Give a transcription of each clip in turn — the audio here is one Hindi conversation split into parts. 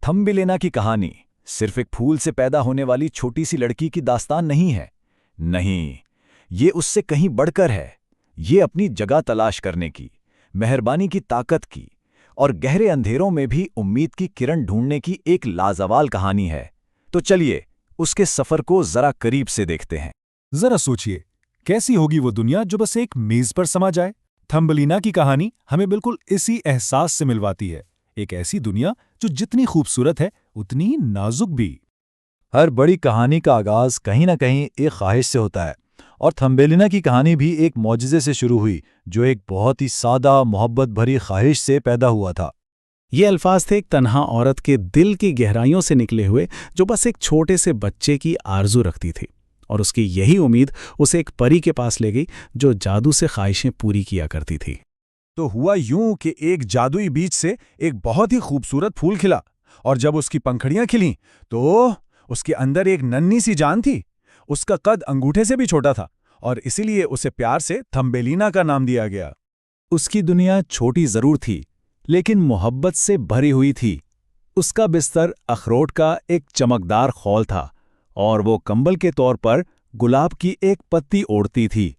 थम्बिलिना की कहानी सिर्फ एक फूल से पैदा होने वाली छोटी सी लड़की की दास्तान नहीं है। नहीं, ये उससे कहीं बढ़कर है। ये अपनी जगह तलाश करने की, मेहरबानी की ताकत की और गहरे अंधेरों में भी उम्मीद की किरण ढूंढने की एक लाजवाल कहानी है। तो चलिए उसके सफर को जरा करीब से देखते हैं। जरा सोचिए, कैसी होगी वो दुनिया जो बस एक मेज पर समा जाए। थम्बलिना की कहानी हमें बिल्कुल इसी एहसास से मिलवाती है। एक ऐसी दुनिया जो जितनी खूबसूरत है उतनी ही नाजुक भी। हर बड़ी कहानी का आगाज कहीं ना कहीं एक ख्वाहिश से होता है, और थम्बेलिना की कहानी भी एक मौजज़े से शुरू हुई जो एक बहुत ही सादा मोहब्बत भरी ख्वाहिश से पैदा हुआ था। ये अल्फाज थे एक तन्हा औरत के दिल की गहराइयों से निकले हुए, जो बस एक छोटे से बच्चे की आरजू रखती थी, और उसकी यही उम्मीद उसे एक परी के पास ले गई जो जादू से ख्वाहिशें पूरी किया करती थी। तो हुआ यूं कि एक जादुई बीज से एक बहुत ही खूबसूरत फूल खिला, और जब उसकी पंखड़ियां खिलीं तो उसके अंदर एक नन्ही सी जान थी। उसका कद अंगूठे से भी छोटा था, और इसीलिए उसे प्यार से थम्बेलिना का नाम दिया गया। उसकी दुनिया छोटी जरूर थी, लेकिन मोहब्बत से भरी हुई थी। उसका बिस्तर अखरोट का एक चमकदार खौल था, और वो कंबल के तौर पर गुलाब की एक पत्ती ओढ़ती थी।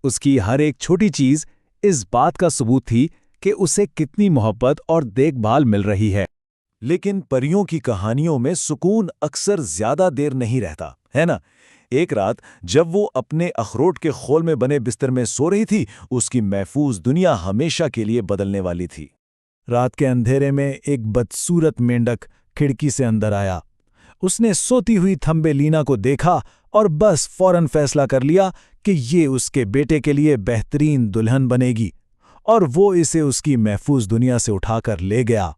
उसकी हर एक छोटी चीज इस बात का सबूत थी कि उसे कितनी मोहब्बत और देखभाल मिल रही है। लेकिन परियों की कहानियों में सुकून अक्सर ज्यादा देर नहीं रहता, है ना? एक रात जब वो अपने अखरोट के खोल में बने बिस्तर में सो रही थी, उसकी महफूज दुनिया हमेशा के लिए बदलने वाली थी। रात के अंधेरे में एक बदसूरत मेंढक खिड़की से अंदर आया। उसने सोती हुई थम्बेलिना को देखा और बस फौरन फैसला कर लिया कि ये उसके बेटे के लिए बेहतरीन दुल्हन बनेगी, और वो इसे उसकी महफूज दुनिया से उठाकर ले गया।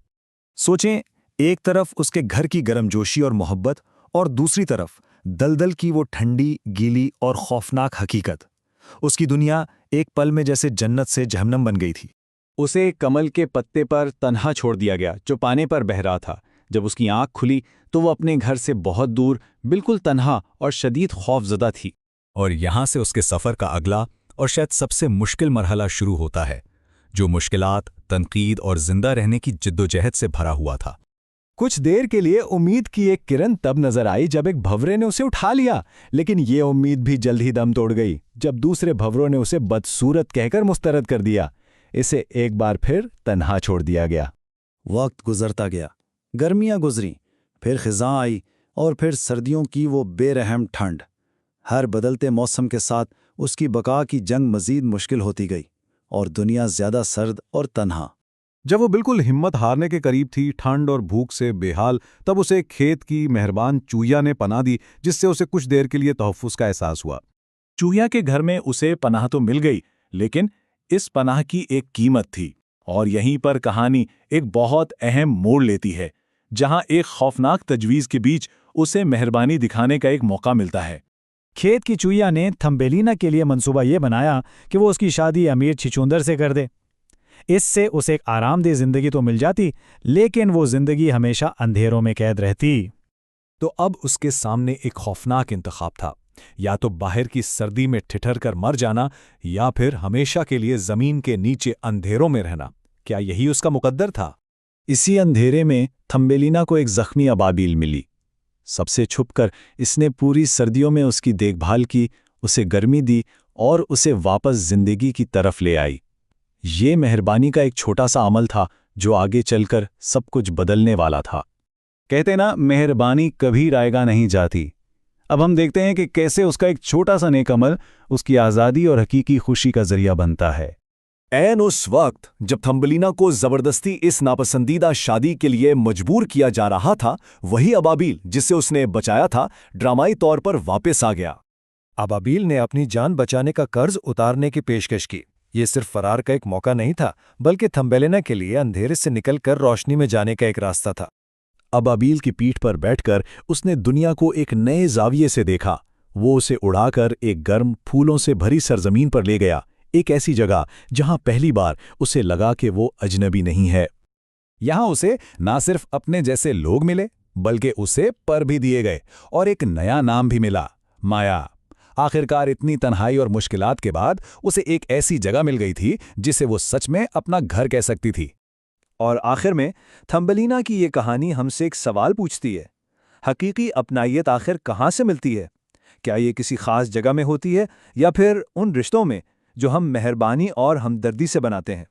सोचें, एक तरफ उसके घर की गर्मजोशी और मोहब्बत, और दूसरी तरफ दलदल की वो ठंडी, गीली और खौफनाक हकीकत। उसकी दुनिया एक पल में जैसे जन्नत से जहन्नम बन गई थी। उसे कमल के पत्ते पर तन्हा छोड़ दिया गया जो पानी पर बह रहा था। जब उसकी आंख खुली तो वो अपने घर से बहुत दूर, बिल्कुल तन्हा और शदीद खौफजदा थी। और यहाँ से उसके सफ़र का अगला और शायद सबसे मुश्किल मरहला शुरू होता है, जो मुश्किलात, तनकीद और जिंदा रहने की जिद्दोजहद से भरा हुआ था। कुछ देर के लिए उम्मीद की एक किरण तब नजर आई जब एक भंवरे ने उसे उठा लिया, लेकिन ये उम्मीद भी जल्द ही दम तोड़ गई जब दूसरे भंवरों ने उसे बदसूरत कहकर मुस्तरद कर दिया। इसे एक बार फिर तन्हा छोड़ दिया गया। वक्त गुजरता गया, गर्मियां गुजरीं, फिर खिज़ां आई, और फिर सर्दियों की वो बेरहम ठंड। हर बदलते मौसम के साथ उसकी बका की जंग मजीद मुश्किल होती गई, और दुनिया ज्यादा सर्द और तन्हा। जब वो बिल्कुल हिम्मत हारने के करीब थी, ठंड और भूख से बेहाल, तब उसे खेत की मेहरबान चूहिया ने पनाह दी, जिससे उसे कुछ देर के लिए तहफ़्फ़ुज़ का एहसास हुआ। चूहिया के घर में उसे पनाह तो मिल गई, लेकिन इस पनाह की एक कीमत थी, और यहीं पर कहानी एक बहुत अहम मोड़ लेती है, जहां एक खौफनाक तजवीज़ के बीच उसे मेहरबानी दिखाने का एक मौका मिलता है। खेत की चूहिया ने थम्बेलिना के लिए मंसूबा ये बनाया कि वो उसकी शादी अमीर छिछूंदर से कर दे। इससे उसे एक आरामदेह जिंदगी तो मिल जाती, लेकिन वो जिंदगी हमेशा अंधेरों में कैद रहती। तो अब उसके सामने एक खौफनाक इंतखाब था, या तो बाहर की सर्दी में ठिठर कर मर जाना, या फिर हमेशा के लिए जमीन के नीचे अंधेरों में रहना। क्या यही उसका मुकद्दर था? इसी अंधेरे में थम्बेलिना को एक जख्मी अबाबील मिली। सबसे छुपकर इसने पूरी सर्दियों में उसकी देखभाल की, उसे गर्मी दी और उसे वापस जिंदगी की तरफ ले आई। ये मेहरबानी का एक छोटा सा अमल था जो आगे चलकर सब कुछ बदलने वाला था। कहते ना, मेहरबानी कभी रायगा नहीं जाती। अब हम देखते हैं कि कैसे उसका एक छोटा सा नेक अमल उसकी आज़ादी और हकीकी खुशी का जरिया बनता है। ऐन उस वक्त जब थम्बेलिना को जबरदस्ती इस नापसंदीदा शादी के लिए मजबूर किया जा रहा था, वही अबाबील जिसे उसने बचाया था, ड्रामाई तौर पर वापस आ गया। अबाबील ने अपनी जान बचाने का कर्ज उतारने की पेशकश की। ये सिर्फ फरार का एक मौका नहीं था, बल्कि थम्बेलिना के लिए अंधेरे से निकलकर रोशनी में जाने का एक रास्ता था। अबाबील की पीठ पर बैठकर उसने दुनिया को एक नए जाविये से देखा। वो उसे उड़ाकर एक गर्म, फूलों से भरी सरजमीन पर ले गया, एक ऐसी जगह जहां पहली बार उसे लगा कि वो अजनबी नहीं है। यहां उसे ना सिर्फ अपने जैसे लोग मिले, बल्कि उसे पर भी दिए गए, और एक नया नाम भी मिला, माया। आखिरकार इतनी तन्हाई और मुश्किलात के बाद उसे एक ऐसी जगह मिल गई थी जिसे वो सच में अपना घर कह सकती थी। और आखिर में थम्बलीना की ये कहानी हमसे एक सवाल पूछती है, हकीकी अपनाइयत आखिर कहाँ से मिलती है? क्या ये किसी खास जगह में होती है या फिर उन रिश्तों में जो हम मेहरबानी और हमदर्दी से बनाते हैं?